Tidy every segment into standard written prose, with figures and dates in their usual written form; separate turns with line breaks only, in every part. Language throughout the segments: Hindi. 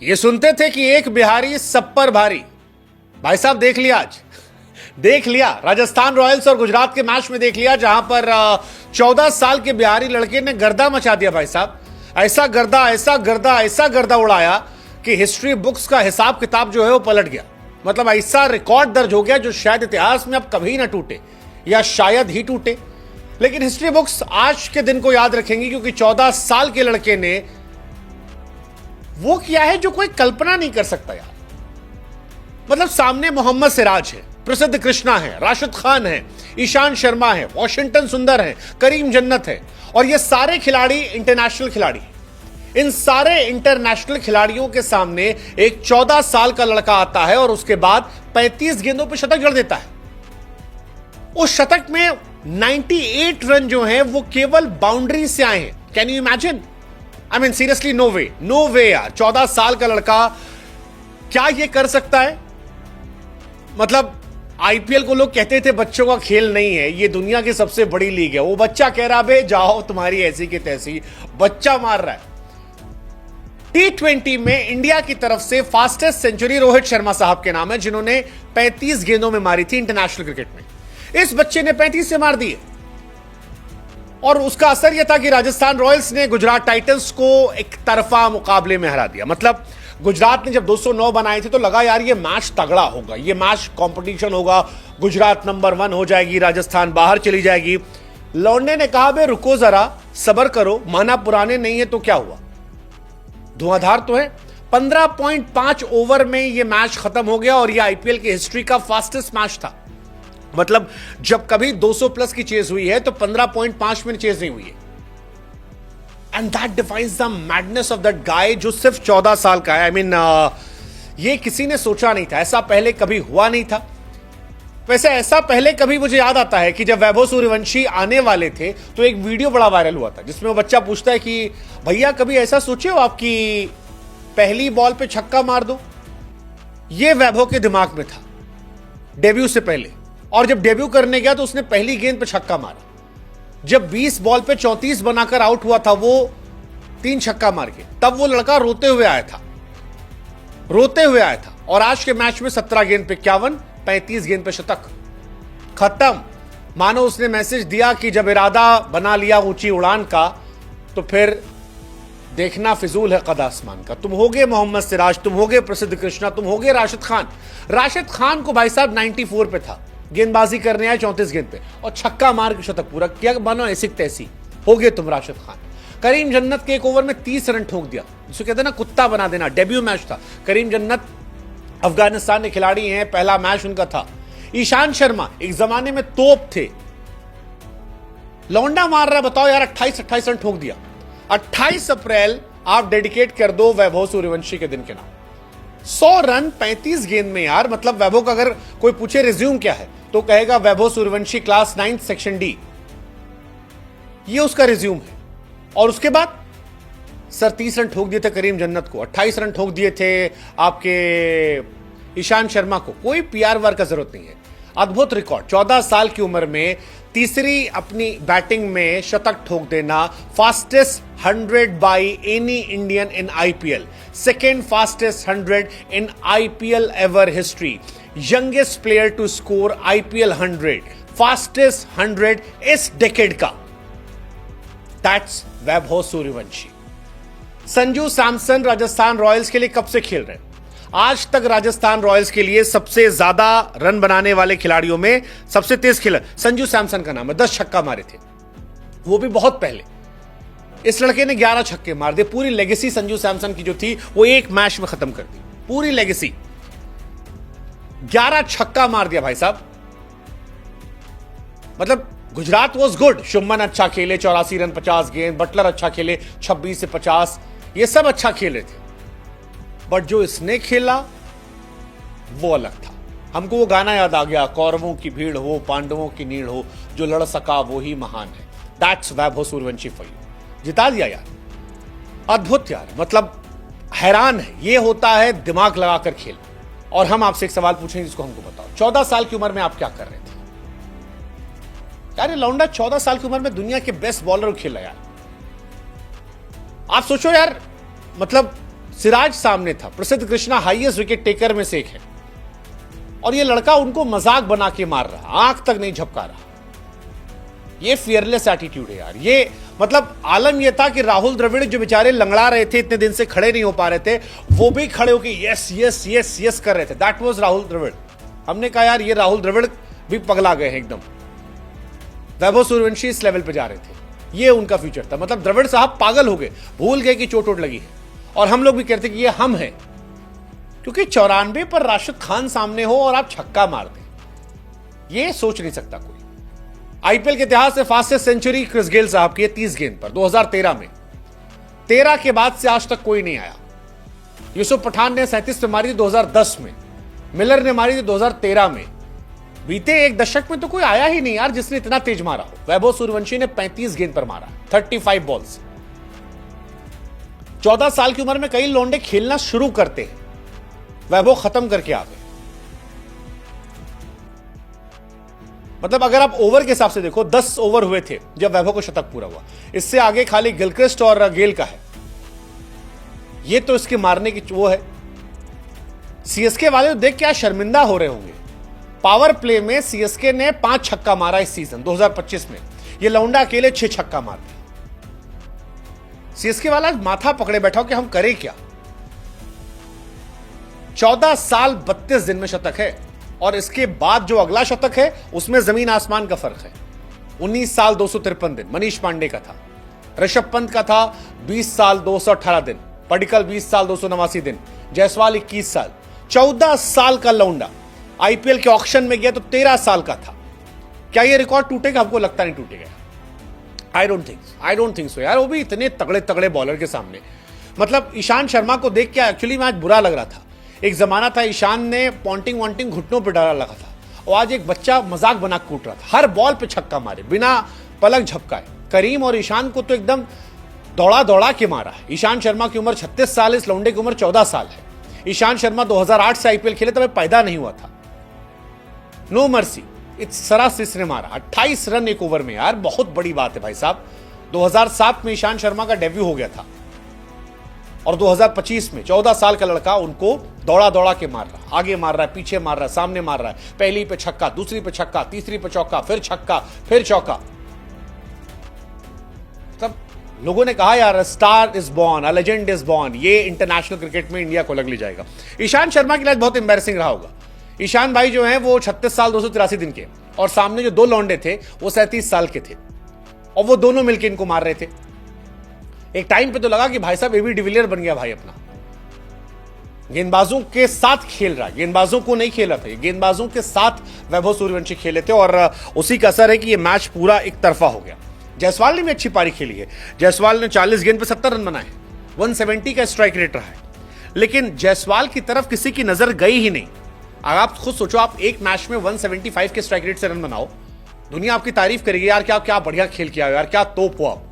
ये सुनते थे कि एक बिहारी सब पर भारी। भाई साहब देख लिया आज, देख लिया राजस्थान रॉयल्स और गुजरात के मैच में, देख लिया जहां पर 14 साल के बिहारी लड़के ने गर्दा मचा दिया। भाई साहब ऐसा गर्दा, ऐसा गर्दा, ऐसा गर्दा उड़ाया कि हिस्ट्री बुक्स का हिसाब किताब जो है वो पलट गया। मतलब ऐसा रिकॉर्ड दर्ज हो गया जो शायद इतिहास में अब कभी ना टूटे, या शायद ही टूटे। लेकिन हिस्ट्री बुक्स आज के दिन को याद रखेंगी, क्योंकि 14 साल के लड़के ने वो किया है जो कोई कल्पना नहीं कर सकता यार। मतलब सामने मोहम्मद सिराज है, प्रसिद्ध कृष्णा है, राशिद खान है, ईशान शर्मा है, वॉशिंगटन सुंदर है, करीम जन्नत है, और ये सारे खिलाड़ी इंटरनेशनल खिलाड़ी। इन सारे इंटरनेशनल खिलाड़ियों के सामने एक 14 साल का लड़का आता है और उसके बाद 35 गेंदों पर शतक जड़ देता है। उस शतक में 98 रन जो हैं वो केवल बाउंड्री से आए हैं। Can you imagine? I mean seriously, no way, no way यार। 14 साल का लड़का क्या ये कर सकता है? मतलब आईपीएल को लोग कहते थे बच्चों का खेल नहीं है, ये दुनिया की सबसे बड़ी लीग है। वो बच्चा कह रहा है जाओ तुम्हारी ऐसी की तैसी, बच्चा मार रहा है। T20 में इंडिया की तरफ से फास्टेस्ट सेंचुरी रोहित शर्मा साहब के नाम है, जिन्होंने 35 गेंदों में मारी थी इंटरनेशनल क्रिकेट में। इस बच्चे ने 35 से मार दिए, और उसका असर यह था कि राजस्थान रॉयल्स ने गुजरात टाइटंस को एक तरफा मुकाबले में हरा दिया। मतलब गुजरात ने जब 209 बनाए थे तो लगा यार ये मैच तगड़ा होगा, ये मैच कंपटीशन होगा, गुजरात नंबर 1 हो जाएगी, राजस्थान बाहर चली जाएगी। लौंडे ने कहा बे रुको जरा, सबर करो, माना पुराने नहीं है तो क्या हुआ, धुआंधार तो है। 15.5 ओवर में यह मैच खत्म हो गया, और यह आईपीएल की हिस्ट्री का फास्टेस्ट मैच था। मतलब जब कभी 200 प्लस की चेज हुई है तो 15.5 में चेज नहीं हुई है। And that defines the madness of that guy, जो सिर्फ 14 साल का है। आई मीन ये किसी ने सोचा नहीं था, ऐसा पहले कभी हुआ नहीं था। वैसे ऐसा पहले कभी, मुझे याद आता है कि जब वैभव सूर्यवंशी आने वाले थे तो एक वीडियो बड़ा वायरल हुआ था, जिसमें वो बच्चा पूछता है कि भैया कभी ऐसा सोचे हो आपकी पहली बॉल पे छक्का मार दो। ये वैभव के दिमाग में था डेब्यू से पहले, और जब डेब्यू करने गया तो उसने पहली गेंद पे छक्का मारा। जब 20 बॉल पे 34 बनाकर आउट हुआ था वो 3 छक्का मार के, तब वो लड़का रोते हुए आया था, रोते हुए आया था। और आज के मैच में 17 गेंद पे 51, 35 गेंद पे शतक, खत्म। मानो उसने मैसेज दिया कि जब इरादा बना लिया ऊंची उड़ान का तो फिर देखना फिजूल है कद आसमान का। तुम होगे मोहम्मद सिराज, तुम होगे प्रसिद्ध कृष्णा, तुम होगे राशिद खान। राशिद खान को भाई साहब 94 पे था, गेंदबाजी करने आए 34 गेंद पे और छक्का मार के शतक पूरा किया। मानो ऐसी तैसी हो गए तुम राशिद खान। करीम जन्नत के एक ओवर में 30 रन ठोक दिया, जिसको कहते हैं ना कुत्ता बना देना। डेब्यू मैच था। करीम जन्नत अफगानिस्तान के खिलाड़ी हैं, पहला मैच उनका था। ईशान शर्मा एक जमाने में तोप थे, लौंडा मार रहा है, बताओ यार 28 रन ठोक दिया। 28 अप्रैल आप डेडिकेट कर दो वैभव सूर्यवंशी के दिन के नाम। 100 रन 35 गेंद में यार। मतलब वैभव का अगर कोई पूछे रिज्यूम क्या है तो कहेगा Vaibhav Suryavanshi class 9 section D, ये उसका रिज्यूम है। और उसके बाद सर 30 रन ठोक दिए थे करीम जन्नत को, 28 रन ठोक दिए थे आपके ईशान शर्मा को। कोई पीआर वर्क का जरूरत नहीं है। अद्भुत रिकॉर्ड, 14 साल की उम्र में तीसरी अपनी बैटिंग में शतक ठोक देना। Fastest 100 by any Indian in IPL, second fastest 100 in IPL ever history, youngest player to score IPL 100, fastest 100 इस डेकेड का। दैट्स वैभव सूर्यवंशी। संजू सैमसन राजस्थान रॉयल्स के लिए कब से खेल रहे हैं? आज तक राजस्थान रॉयल्स के लिए सबसे ज्यादा रन बनाने वाले खिलाड़ियों में सबसे तेज खिलाड़ी संजू सैमसन का नाम है। 10 छक्का मारे थे, वो भी बहुत पहले। इस लड़के ने 11 छक्के मार दिए। पूरी लेगेसी संजू सैमसन की जो थी वो एक मैच में खत्म कर दी, पूरी लेगेसी। 11 छक्का मार दिया भाई साहब। मतलब गुजरात वॉज गुड। शुभमन अच्छा खेले, 84 रन 50 गेंद। बटलर अच्छा खेले, 26 से 50, ये सब अच्छा खेले थे। बट जो इसने खेला वो अलग था। हमको वो गाना याद आ गया, कौरवों की भीड़ हो पांडवों की नीड़ हो, जो लड़ सका वो ही महान है। That's Vaibhav Suryavanshi for you. जिता दिया यार, अद्भुत यार। मतलब हैरान है, ये होता है दिमाग लगाकर खेल। और हम आपसे एक सवाल पूछेंगे जिसको हमको बताओ, 14 साल की उम्र में आप क्या कर रहे थे यार? ये लौंडा 14 साल की उम्र में दुनिया के बेस्ट बॉलर खेला यार। आप सोचो यार, मतलब सिराज सामने था, प्रसिद्ध कृष्णा हाईएस्ट विकेट टेकर में से एक है, और ये लड़का उनको मजाक बना के मार रहा, आंख तक नहीं झपका रहा। ये फियरलेस एटीट्यूड है यार। ये मतलब आलम ये था कि राहुल द्रविड़ जो बेचारे लंगड़ा रहे थे, इतने दिन से खड़े नहीं हो पा रहे थे, वो भी खड़े होकर यस यस यस यस कर रहे थे। That was Rahul Dravid. हमने कहा यार ये राहुल द्रविड़ भी पगला गए हैं एकदम। वैभव सूर्यवंशी इस लेवल पे जा रहे थे, ये उनका फ्यूचर था। मतलब द्रविड़ साहब पागल हो गए, भूल गए कि चोट लगी है। और हम लोग भी कहते कि ये हम हैं, क्योंकि 94 पर राशिद खान सामने हो और आप छक्का मार दें, ये सोच नहीं सकता कोई। आईपीएल के इतिहास से फास्टेस्ट सेंचुरी क्रिस गेल साहब की है 30 गेंद पर 2013 में। 13 के बाद से आज तक कोई नहीं आया। यूसुफ पठान ने 37 पे मारी थी 2010 में, मिलर ने मारी थी 2013 में। बीते एक दशक में तो कोई आया ही नहीं यार जिसने इतना तेज मारा हो। वैभव सूर्यवंशी ने 35 गेंद पर मारा, 35 बॉल्स। 14 साल की उम्र में कई लौंडे खेलना शुरू करते हैं, वैभव खत्म करके आ गए। मतलब अगर आप ओवर के हिसाब से देखो, 10 ओवर हुए थे जब वैभव को शतक पूरा हुआ। इससे आगे खाली गिलक्रिस्ट और गेल का है। ये तो इसके मारने की वो है। सीएसके वाले देख क्या शर्मिंदा हो रहे होंगे। पावर प्ले में सीएसके ने 5 छक्का मारा इस सीजन 2025 में। ये लौंडा अकेले 6 छक्का मार दिया। सीएसके वाला माथा पकड़े बैठा हो कि हम करें क्या। 14 साल 32 दिन में शतक है, और इसके बाद जो अगला शतक है उसमें जमीन आसमान का फर्क है। 19 साल 253 दिन मनीष पांडे का था, ऋषभ पंत का था 20 साल 218 दिन, पडिक्कल 20 साल 289 दिन, जायसवाल 21 साल। 14 साल का लौंडा आईपीएल के ऑक्शन में गया तो 13 साल का था। क्या ये रिकॉर्ड टूटेगा? हमको लगता नहीं टूटेगा। आई डोंट थिंक सो यार। वो भी इतने तगड़े तगड़े बॉलर के सामने। मतलब ईशान शर्मा को देख के एक्चुअली में आज बुरा लग रहा था। एक जमाना था ईशान ने पॉन्टिंग वॉन्टिंग घुटनों पर डाला लगा था, और आज एक बच्चा मजाक बना कूट रहा था। हर बॉल पे छक्का मारे बिना पलक झपकाए। करीम और ईशान को तो एकदम दौड़ा दौड़ा के मारा है। ईशान शर्मा की उम्र 36 साल, इस लौंडे की उम्र 14 साल है। ईशान शर्मा 2008 से आईपीएल खेले, तब पैदा नहीं हुआ था। नो मर्सी, इट्स सरासिस ने मारा 28 रन एक ओवर में यार, बहुत बड़ी बात है भाई साहब। 2007 में ईशान शर्मा का डेब्यू हो गया था, और 2025 में 14 साल का लड़का उनको दौड़ा दौड़ा के मार रहा, आगे मार रहा है, पीछे मार रहा है, सामने मार रहा है। पहली पे छक्का, दूसरी पे छक्का, तीसरी पे चौका, फिर छक्का, फिर चौका। तब लोगों ने कहा यार star is born, a legend is born. ये इंटरनेशनल क्रिकेट में इंडिया को अलग ले जाएगा। ईशान शर्मा के लिए बहुत एम्बैरेसिंग रहा होगा। ईशान भाई जो है वो 36 साल 283 दिन के, और सामने जो 2 लौंडे थे वो 37 साल के थे, और वो दोनों मिलकर इनको मार रहे थे। एक टाइम पे तो लगा कि भाई साहब एबी डिविलियर बन गया भाई अपना। गेंदबाजों के साथ खेल रहा है, गेंदबाजों को नहीं खेला था, गेंदबाजों के साथ वैभव सूर्यवंशी खेले थे, और उसी का असर है कि ये मैच पूरा एक तरफा हो गया। जायसवाल ने भी अच्छी पारी खेली है। जायसवाल ने 40 गेंद पे 70 रन बनाए, 170 का स्ट्राइक रेट रहा है। लेकिन जायसवाल की तरफ किसी की नजर गई ही नहीं। अगर आप खुद सोचो, आप एक मैच में 175 के स्ट्राइक रेट से रन बनाओ, दुनिया आपकी तारीफ करेगी यार, क्या क्या बढ़िया खेल किया यार, क्या तोप हो आप।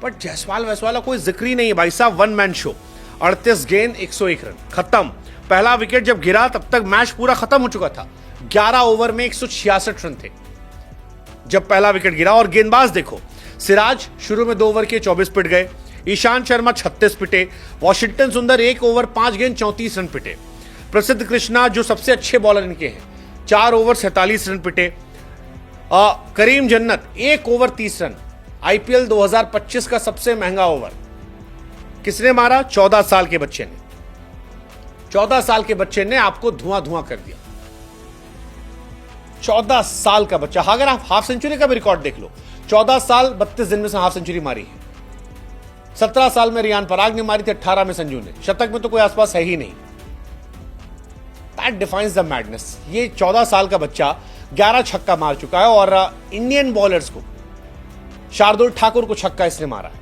बट जायसवाल वैसवाल कोई जिक्र ही नहीं है भाई साहब। 1 मैन शो, 38 गेंद 101 रन, खत्म। पहला विकेट जब गिरा तब तक मैच पूरा खत्म हो चुका था। 11 ओवर में 166 रन थे जब पहला विकेट गिरा। और गेंदबाज देखो, सिराज शुरू में 2 ओवर के 24 पिट गए, ईशान शर्मा 36 पिटे, वॉशिंगटन सुंदर 1 ओवर 5 गेंद 34 रन पिटे, प्रसिद्ध कृष्णा जो सबसे अच्छे बॉलर इनके हैं 4 ओवर 47 रन पिटे, करीम जन्नत 1 ओवर 30 रन। आईपीएल 2025 का सबसे महंगा ओवर किसने मारा? 14 साल के बच्चे ने। 14 साल के बच्चे ने आपको धुआं धुआं कर दिया। 14 साल का बच्चा। अगर आप हाफ सेंचुरी का भी रिकॉर्ड देख लो, 14 साल 32 दिन में से हाफ सेंचुरी मारी है। 17 साल में रियान पराग ने मारी थी, 18 में संजू ने। शतक में तो कोई आसपास है ही नहीं। That defines the madness. ये 14 साल का बच्चा 11 छक्का मार चुका है, और इंडियन बॉलर्स को, शार्दुल ठाकुर को छक्का इसने मारा है,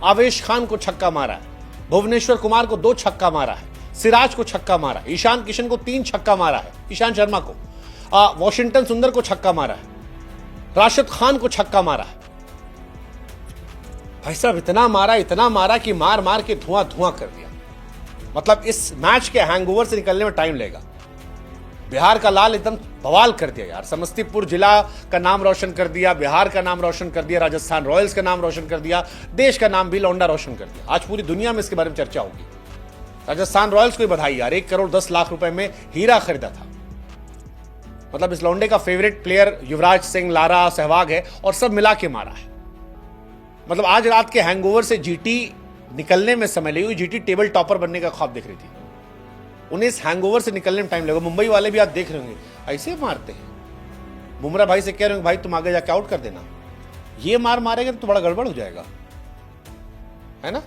आवेश खान को छक्का मारा है, भुवनेश्वर कुमार को 2 छक्का मारा है, सिराज को छक्का मारा है, ईशान किशन को 3 छक्का मारा है, ईशान शर्मा को, वॉशिंगटन सुंदर को छक्का मारा है, राशिद खान को छक्का मारा है। भाई साहब इतना मारा कि मार मार के धुआं धुआं कर दिया। मतलब इस मैच के हैंगओवर से निकलने में टाइम लगेगा। बिहार का लाल एकदम बवाल कर दिया यार। समस्तीपुर जिला का नाम रोशन कर दिया, बिहार का नाम रोशन कर दिया, राजस्थान रॉयल्स का नाम रोशन कर दिया, देश का नाम भी लौंडा रोशन कर दिया। आज पूरी दुनिया में इसके बारे में चर्चा होगी। राजस्थान रॉयल्स को बधाई यार, 1 करोड़ 10 लाख रुपए में हीरा खरीदा था। मतलब इस लौंडे का favourite player Yuvraj Singh, Lara, Sehwag है और सब मिला के मारा है। मतलब आज रात के हैंगओवर से जीटी निकलने में समय लगी हुई। जीटी टेबल टॉपर बनने का ख्वाब देख रही थी, उन्हें इस हैंगओवर से निकलने में टाइम लगा। मुंबई वाले भी आज देख रहे होंगे ऐसे मारते हैं। बुमराह भाई से कह रहे होंगे भाई तुम आगे जाके आउट कर देना, ये मार मारेगा तो बड़ा गड़बड़ हो जाएगा, है ना।